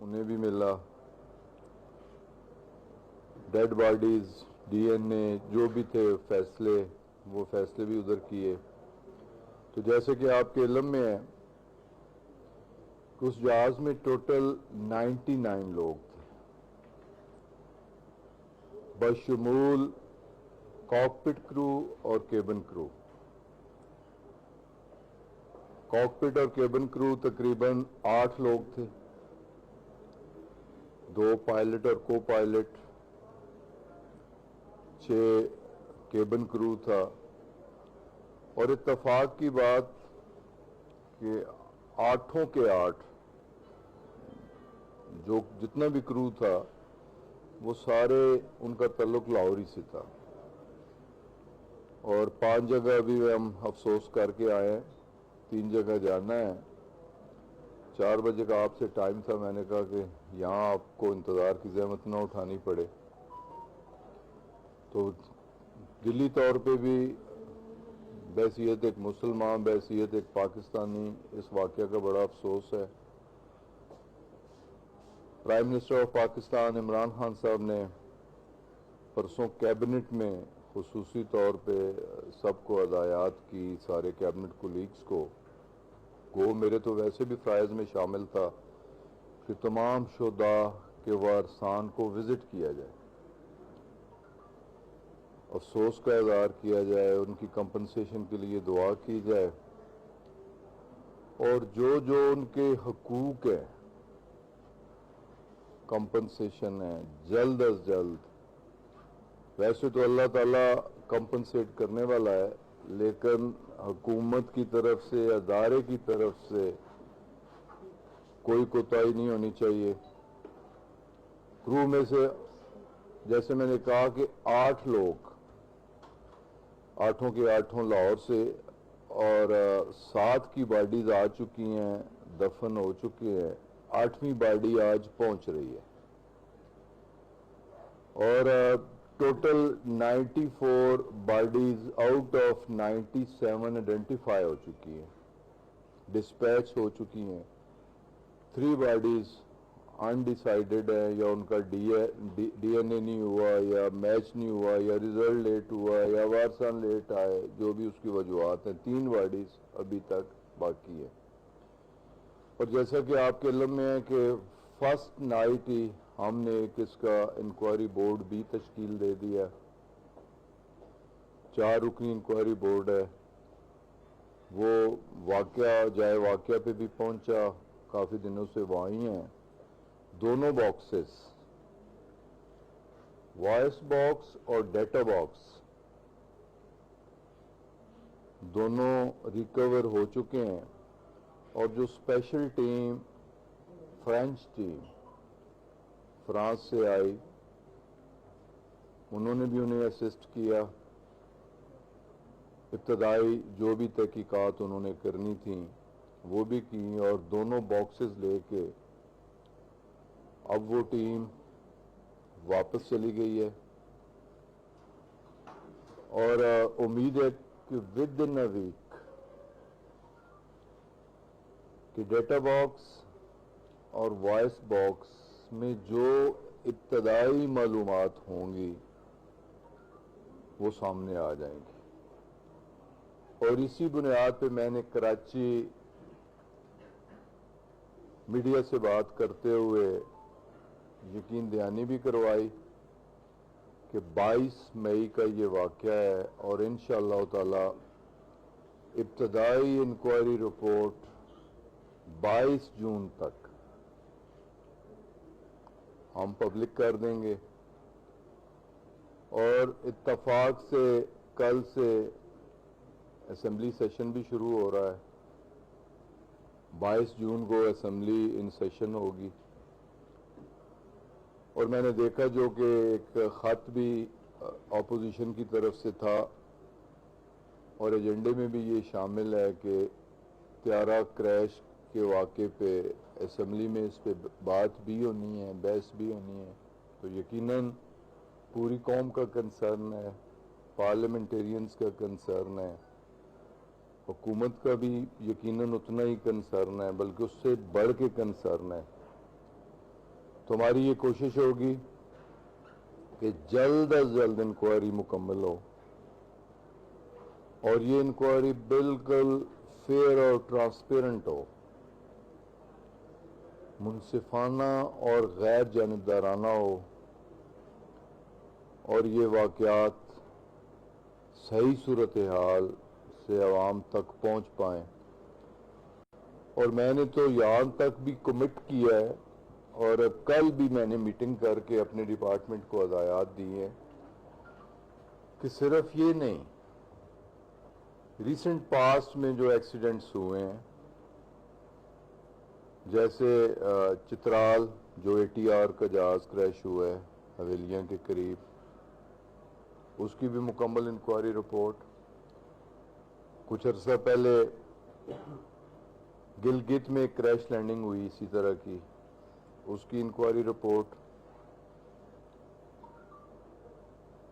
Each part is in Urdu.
انہیں بھی ملا. ڈیڈ باڈیز، ڈی این اے جو بھی تھے فیصلے، وہ فیصلے بھی ادھر کیے. تو جیسے کہ آپ کے علم میں ہے کہ اس جہاز میں ٹوٹل 99 لوگ تھے، بشمول کاکپٹ کرو اور کیبن کرو. کاکپٹ اور کیبن کرو تقریباً 8 لوگ تھے، 2 پائلٹ اور کو پائلٹ، 6 کیبن کرو تھا. اور اتفاق کی بات کہ 8 کے 8 جو جتنا بھی کرو تھا وہ سارے ان کا تعلق لاہور سے تھا. اور 5 جگہ ابھی ہم افسوس کر کے آئے ہیں، 3 جگہ جانا ہے. 4 بجے کا آپ سے ٹائم تھا، میں نے کہا کہ یہاں آپ کو انتظار کی زحمت نہ اٹھانی پڑے. تو دلی طور پہ بھی بحیثیت ایک مسلمان، بحیثیت ایک پاکستانی، اس واقعہ کا بڑا افسوس ہے. Prime minister of Pakistan Imran Khan صاحب نے پرسوں کیبنٹ میں خصوصی طور پہ سب کو ہدایات کی، سارے کیبنٹ کولیگز کو، وہ میرے تو ویسے بھی فرائض میں شامل تھا کہ تمام شہداء کے وارثان کو وزٹ کیا جائے، افسوس کا اظہار کیا جائے، ان کی کمپنسیشن کے لیے دعا کی جائے، اور جو ان کے حقوق ہیں، کمپنسیشن ہے، جلد از جلد. ویسے تو اللہ تعالیٰ کمپنسیٹ کرنے والا ہے، لیکن حکومت کی طرف سے، ادارے کی طرف سے کوئی کوتاہی نہیں ہونی چاہیے. کرو میں سے جیسے میں نے کہا کہ 8 لوگ، 8 کے 8 لاہور سے، اور 7 کی باڈیز آ چکی ہیں، دفن ہو چکے ہیں. 8ویں باڈی آج پہنچ رہی ہے، اور total 94 bodies out of 97 identify ہو چکی ہیں، ڈسپیچ ہو چکی ہیں. 3 باڈیز انڈیسائیڈڈ ہے، یا ان کا ڈی این اے نہیں ہوا، یا میچ نہیں ہوا، یا ریزلٹ لیٹ ہوا، یا وارثان لیٹ آئے، جو بھی اس کی وجوہات ہیں. 3 باڈیز ابھی تک باقی ہے. اور جیسا کہ آپ کے علم میں ہے کہ فرسٹ نائٹ ہی ہم نے ایک اس کا انکوائری بورڈ بھی تشکیل دے دیا، 4 رکنی انکوائری بورڈ ہے. وہ جائے واقعہ پہ بھی پہنچا، کافی دنوں سے وہاں ہی ہیں. دونوں باکسز، وائس باکس اور ڈیٹا باکس، دونوں ریکور ہو چکے ہیں. اور جو special team, French team France سے آئی، انہوں نے بھی انہیں اسسٹ کیا. ابتدائی جو بھی تحقیقات انہوں نے کرنی تھیں وہ بھی کی، اور دونوں باکسز لے کے اب وہ ٹیم واپس چلی گئی ہے. اور امید ہے کہ ود ان اے ویک کہ ڈیٹا باکس اور وائس باکس میں جو ابتدائی معلومات ہوں گی وہ سامنے آ جائیں گی. اور اسی بنیاد پہ میں نے کراچی میڈیا سے بات کرتے ہوئے یقین دہانی بھی کروائی کہ 22 مئی کا یہ واقعہ ہے، اور انشاءاللہ تعالی ابتدائی انکوائری رپورٹ 22 جون تک ہم پبلک کر دیں گے. اور اتفاق سے کل سے اسمبلی سیشن بھی شروع ہو رہا ہے، 22 جون کو اسمبلی ان سیشن ہوگی. اور میں نے دیکھا جو کہ ایک خط بھی اپوزیشن کی طرف سے تھا، اور ایجنڈے میں بھی یہ شامل ہے کہ طیارہ کریش کے واقعے پہ اسمبلی میں اس پہ بات بھی ہونی ہے، بحث بھی ہونی ہے. تو یقیناً پوری قوم کا کنسرن ہے، پارلیمنٹیرینز کا کنسرن ہے، حکومت کا بھی یقیناً اتنا ہی کنسرن ہے، بلکہ اس سے بڑھ کے کنسرن ہے. تو ہماری یہ کوشش ہوگی کہ جلد از جلد انکوائری مکمل ہو اور یہ انکوائری بالکل فیئر اور ٹرانسپیرنٹ ہو، منصفانہ اور غیر جانبدارانہ ہو، اور یہ واقعات صحیح صورتحال سے عوام تک پہنچ پائیں۔ اور میں نے تو یہاں تک بھی کمٹ کیا ہے، اور کل بھی میں نے میٹنگ کر کے اپنے ڈپارٹمنٹ کو ہدایات دی ہیں کہ صرف یہ نہیں، ریسنٹ پاسٹ میں جو ایکسیڈنٹس ہوئے ہیں، جیسے چترال جو ATR کا جہاز کریش ہوا ہے حویلیاں کے قریب، اس کی بھی مکمل انکوائری رپورٹ۔ کچھ عرصہ پہلے گلگت میں ایک کریش لینڈنگ ہوئی اسی طرح کی، اس کی انکوائری رپورٹ،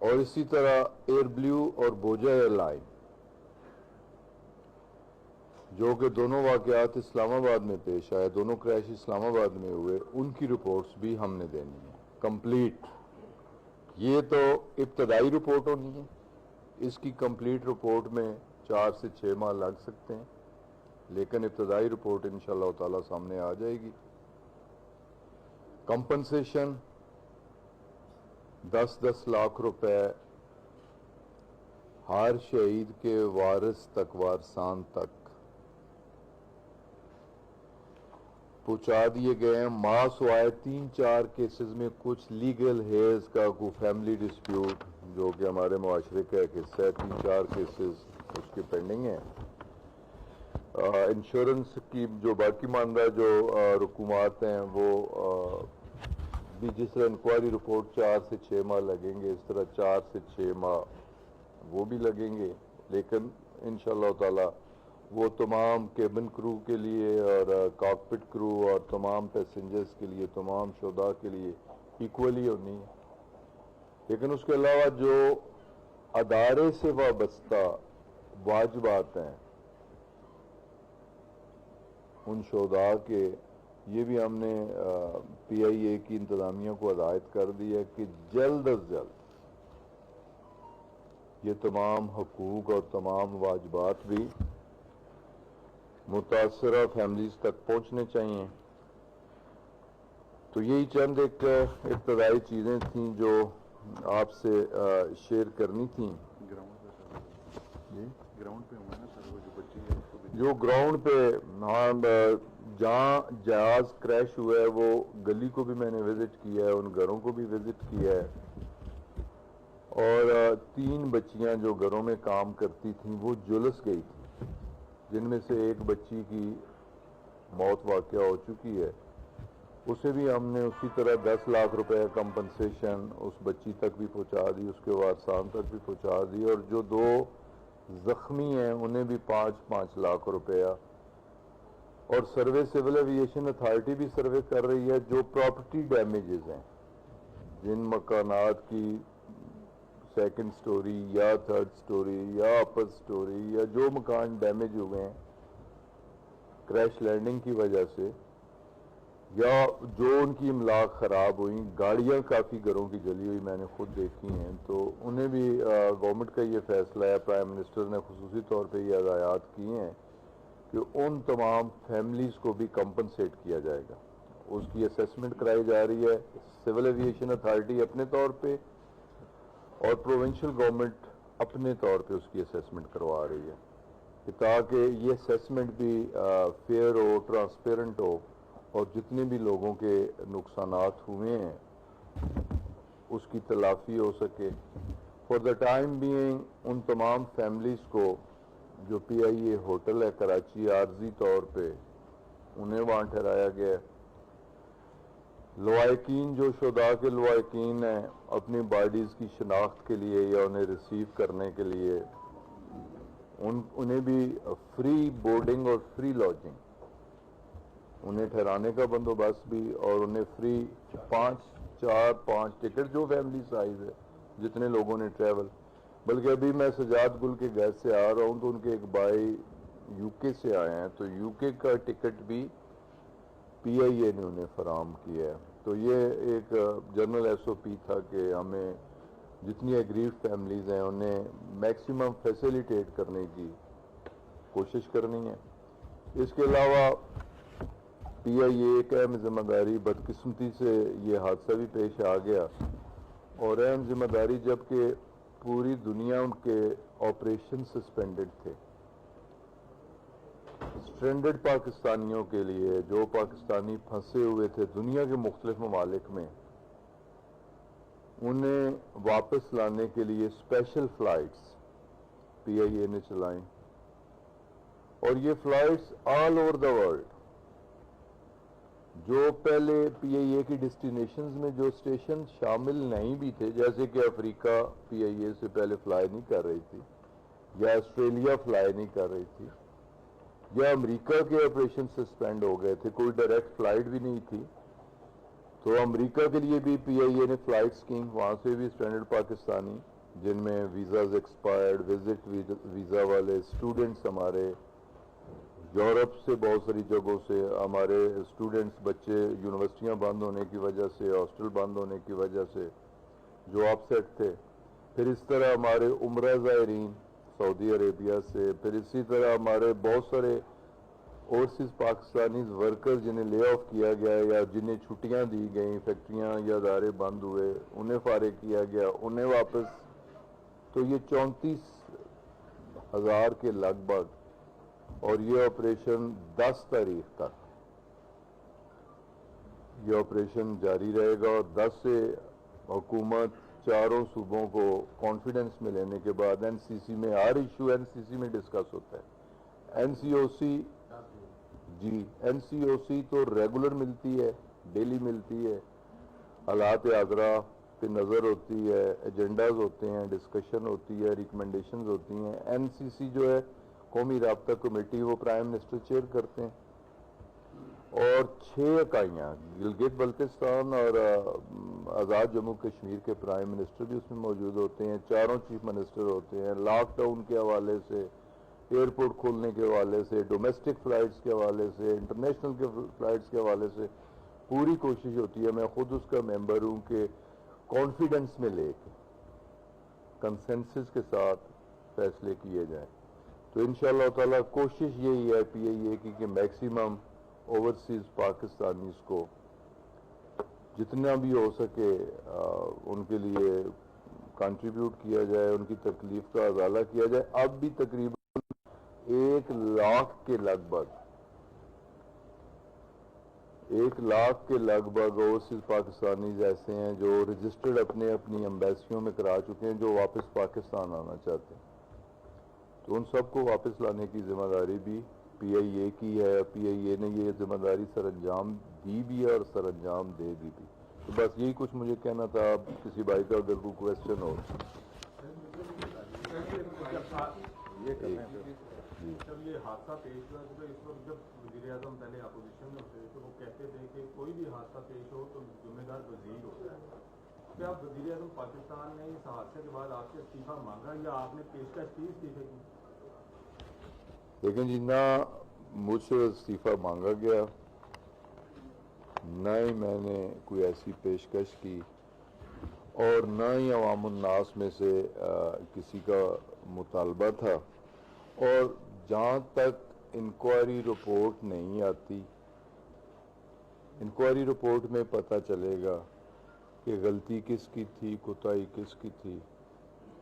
اور اسی طرح ایئر بلیو اور بوجا ایئر لائن جو کہ دونوں واقعات اسلام آباد میں پیش آئے، دونوں کریش اسلام آباد میں ہوئے، ان کی رپورٹس بھی ہم نے دینی ہے کمپلیٹ۔ یہ تو ابتدائی رپورٹ ہونی ہے، اس کی کمپلیٹ رپورٹ میں 4 سے 6 ماہ لگ سکتے ہیں، لیکن ابتدائی رپورٹ انشاءاللہ تعالی سامنے آ جائے گی۔ کمپنسیشن 10-10 لاکھ روپے ہر شہید کے وارث تک، وارثان تک پہنچا دیے گئے ہیں۔ ماس ہوئے 3-4 کیسز میں، کچھ لیگل ہیز کا کوئی فیملی ڈسپیوٹ جو کہ ہمارے معاشرے کا ایک حصہ ہے، 3-4 کیسز اس کے پینڈنگ ہیں۔ انشورنس کی جو باقی ماندہ جو رقومات ہیں وہ بھی جس طرح انکوائری رپورٹ 4 سے 6 ماہ لگیں گے، اس طرح 4 سے 6 ماہ وہ بھی لگیں گے، لیکن انشاءاللہ تعالی وہ تمام کیبن کرو کے لیے اور کاکپٹ کرو اور تمام پیسنجرز کے لیے، تمام شہداء کے لیے ایکولی ہونی ہے۔ لیکن اس کے علاوہ جو ادارے سے وابستہ واجبات ہیں ان شہداء کے، یہ بھی ہم نے PIA کی انتظامیہ کو ہدایت کر دی ہے کہ جلد از جلد یہ تمام حقوق اور تمام واجبات بھی متاثرہ فیملیز تک پہنچنے چاہیے۔ تو یہی چند ایک ابتدائی چیزیں تھیں جو آپ سے شیئر کرنی تھیں۔ گراؤنڈ پہ ہوا نا سر، وہ جو بچی ہے اس کو بھی جو گراؤنڈ پہ، ہاں، جہاں جہاز کریش ہوا ہے وہ گلی کو بھی میں نے وزٹ کیا ہے، ان گھروں کو بھی وزٹ کیا ہے، اور 3 بچیاں جو گھروں میں کام کرتی تھیں وہ جلس گئی تھیں، جن میں سے ایک بچی کی موت واقع ہو چکی ہے۔ اسے بھی ہم نے اسی طرح 10 لاکھ روپے کمپنسیشن اس بچی تک بھی پہنچا دی، اس کے وارثان تک بھی پہنچا دی، اور جو 2 زخمی ہیں انہیں بھی 5-5 لاکھ روپیہ۔ اور سروے سول ایوییشن اتھارٹی بھی سروے کر رہی ہے جو پراپرٹی ڈیمیجز ہیں، جن مکانات کی 2nd سٹوری یا 3rd سٹوری یا اپر سٹوری یا جو مکان ڈیمیج ہوئے ہیں کریش لینڈنگ کی وجہ سے، یا جو ان کی املاک خراب ہوئی، گاڑیاں کافی گھروں کی جلی ہوئی میں نے خود دیکھی ہیں، تو انہیں بھی گورنمنٹ کا یہ فیصلہ ہے، پرائم منسٹر نے خصوصی طور پہ یہ ہدایات کی ہیں کہ ان تمام فیملیز کو بھی کمپنسیٹ کیا جائے گا۔ اس کی اسیسمنٹ کرائی جا رہی ہے سول ایوییشن اتھارٹی اپنے طور پہ، اور پروونشل گورنمنٹ اپنے طور پہ اس کی اسیسمنٹ کروا رہی ہے، کہ تاکہ یہ اسیسمنٹ بھی فیئر ہو، ٹرانسپیرنٹ ہو، اور جتنے بھی لوگوں کے نقصانات ہوئے ہیں اس کی تلافی ہو سکے۔ For the time being in تمام فیملیز کو جو PIA ہوٹل ہے کراچی، عارضی طور پہ انہیں وہاں ٹھہرایا گیا ہے۔ لوائقین جو شہداء کے لوائقین ہیں، اپنی باڈیز کی شناخت کے لیے یا انہیں ریسیو کرنے کے لیے انہیں بھی فری بورڈنگ اور فری لاجنگ، انہیں ٹھہرانے کا بندوبست بھی، اور انہیں فری 5 ٹکٹ جو فیملی سائز ہے جتنے لوگوں نے ٹریول۔ بلکہ ابھی میں سجاد گل کے گھر سے آ رہا ہوں تو ان کے ایک بھائی UK سے آئے ہیں، تو UK کا ٹکٹ بھی پی آئی اے نے انہیں فراہم کیا ہے. تو یہ ایک جنرل ایس او پی تھا کہ ہمیں جتنی ایگریوڈ فیملیز ہیں انہیں میکسیمم فیسیلیٹیٹ کرنے کی کوشش کرنی ہے. اس کے علاوہ پی آئی اے ایک اہم ذمہ داری، بدقسمتی سے یہ حادثہ بھی پیش آ گیا، اور اہم ذمہ داری جبکہ پوری دنیا ان کے آپریشن سسپینڈڈ تھے. اسٹرینڈڈ پاکستانیوں کے لیے جو پاکستانی پھنسے ہوئے تھے دنیا کے مختلف ممالک میں، انہیں واپس لانے کے لیے اسپیشل فلائٹس پی آئی اے نے چلائیں، اور یہ flights all over the world. جو پہلے پی آئی اے کی ڈیسٹینیشنز میں جو اسٹیشن شامل نہیں بھی تھے، جیسے کہ افریقہ پی آئی اے سے پہلے فلائی نہیں کر رہی تھی، یا آسٹریلیا فلائی نہیں کر رہی تھی، یا امریکہ کے آپریشن سسپینڈ ہو گئے تھے، کوئی ڈائریکٹ فلائٹ بھی نہیں تھی، تو امریکہ کے لیے بھی پی آئی اے نے فلائٹس کی. وہاں سے بھی اسٹینڈرڈ پاکستانی جن میں ویزاز ایکسپائرڈ، وزٹ ویزا والے اسٹوڈنٹس، ہمارے یورپ سے بہت ساری جگہوں سے ہمارے اسٹوڈنٹس، بچے یونیورسٹیاں بند ہونے کی وجہ سے، ہاسٹل بند ہونے کی وجہ سے جو اپ سیٹ تھے. پھر اس طرح ہمارے عمرہ زائرین سعودی عربیہ سے، پھر اسی طرح ہمارے بہت سارے اوورسیز پاکستانیز ورکرز جنہیں لے آف کیا گیا یا جنہیں چھٹیاں دی گئیں، فیکٹریاں یا ادارے بند ہوئے، انہیں فارغ کیا گیا، انہیں واپس. تو یہ 34,000 کے لگ بھگ، اور یہ آپریشن 10 تاریخ تک یہ آپریشن جاری رہے گا. اور 10 سے حکومت چاروں صوبوں کو کانفیڈنس میں لینے کے بعد این سی سی میں ہر ایشو این سی سی میں ڈسکس ہوتا ہے. این سی او سی جی این سی او سی تو ریگولر ملتی ہے، ڈیلی ملتی ہے، حالات حاضرہ پہ نظر ہوتی ہے، ایجنڈاز ہوتے ہیں، ڈسکشن ہوتی ہے، ریکمنڈیشنز ہوتی ہیں. این سی سی جو ہے قومی رابطہ کمیٹی، وہ پرائم منسٹر چیئر کرتے ہیں، اور 6 اکائیاں گلگت بلتستان اور آزاد جموں کشمیر کے پرائم منسٹر بھی اس میں موجود ہوتے ہیں، چاروں چیف منسٹر ہوتے ہیں. لاک ڈاؤن کے حوالے سے، ایئرپورٹ کھولنے کے حوالے سے، ڈومیسٹک فلائٹس کے حوالے سے، انٹرنیشنل کے فلائٹس کے حوالے سے پوری کوشش ہوتی ہے. میں خود اس کا ممبر ہوں کہ کانفیڈنس میں لے کے کنسنسس کے ساتھ فیصلے کیے جائیں. تو انشاءاللہ تعالی کوشش یہی ہے پی آئی اے کی کہ میکسیمم اوورسیز پاکستانیز کو جتنا بھی ہو سکے ان کے لیے کنٹریبیوٹ کیا جائے، ان کی تکلیف کا ازالہ کیا جائے. اب بھی تقریباً 1,00,000 کے لگ بھگ 1,00,000 کے لگ بھگ اوورسیز پاکستانیز ایسے ہیں جو رجسٹرڈ اپنی ایمبیسیوں میں کرا چکے ہیں، جو واپس پاکستان آنا چاہتے ہیں. تو ان سب کو واپس لانے کی ذمہ داری بھی پی آئی اے کی ہے. پی آئی اے نے یہ ذمہ داری سر انجام دی بھی ہے اور سر انجام دے گی بھی. تو بس یہی کچھ مجھے کہنا تھا. اب کسی بھائی کا اگر کوئی کویسچن ہو. یہ کر رہے ہیں جب یہ حادثہ پیش ہوا تو اس وقت جب وزیر اعظم پہلے اپوزیشن میں ہوتے تو وہ کہتے تھے کہ کوئی بھی حادثہ پیش ہو تو ذمہ دار وزیر ہوتا ہے. کیا وزیر اعظم پاکستان نے اس حادثے کے بعد آپ سے استعفیٰ مانگا یا آپ نے پیشکش کی استعفے کی؟ لیکن جی نہ مجھ سے استعفیٰ مانگا گیا، نہ ہی میں نے کوئی ایسی پیشکش کی، اور نہ ہی عوام الناس میں سے کسی کا مطالبہ تھا. اور جہاں تک انکوائری رپورٹ نہیں آتی، انکوائری رپورٹ میں پتہ چلے گا کہ غلطی کس کی تھی، کوتاہی کس کی تھی،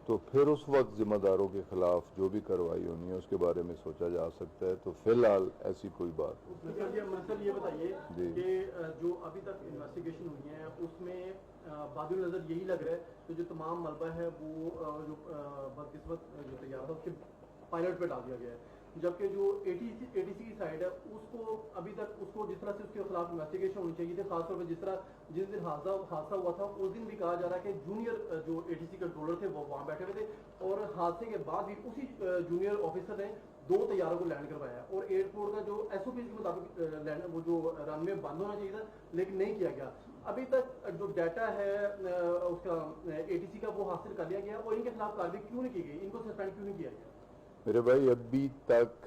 تو پھر اس وقت ذمہ داروں کے خلاف جو بھی کارروائی ہونی ہے اس کے بارے میں سوچا جا سکتا ہے. تو فی الحال ایسی کوئی بات سر یہ بتائیے کہ جو ابھی تک انویسٹیگیشن ہوئی ہے اس میں باد نظر یہی لگ رہا ہے کہ جو تمام ملبہ ہے وہ جو بدقسمت جو تیار تھا اس کے پائلٹ پہ ڈال دیا گیا ہے، جبکہ جو اے ٹی سی کی سائڈ ہے اس کو ابھی تک اس کو جس طرح سے اس کے خلاف انویسٹیگیشن ہونی چاہیے تھی، خاص طور پہ جس دن حادثہ ہوا تھا اس دن بھی کہا جا رہا ہے کہ جونیئر جو اے ٹی سی کنٹرولر تھے وہ وہاں بیٹھے ہوئے تھے، اور حادثے کے بعد بھی اسی جونیئر آفیسر نے 2 طیاروں کو لینڈ کروایا، اور ایئرپورٹ کا جو ایس او پی کے مطابق وہ جو رن وے بند ہونا چاہیے تھا لیکن نہیں کیا گیا. ابھی تک جو ڈیٹا ہے اس کا اے ٹی سی کا وہ حاصل کر لیا گیا، اور ان کے خلاف کارروائی کیوں نہیں کی گئی، ان کو سسپینڈ کیوں نہیں کیا گیا؟ میرے بھائی ابھی تک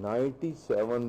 97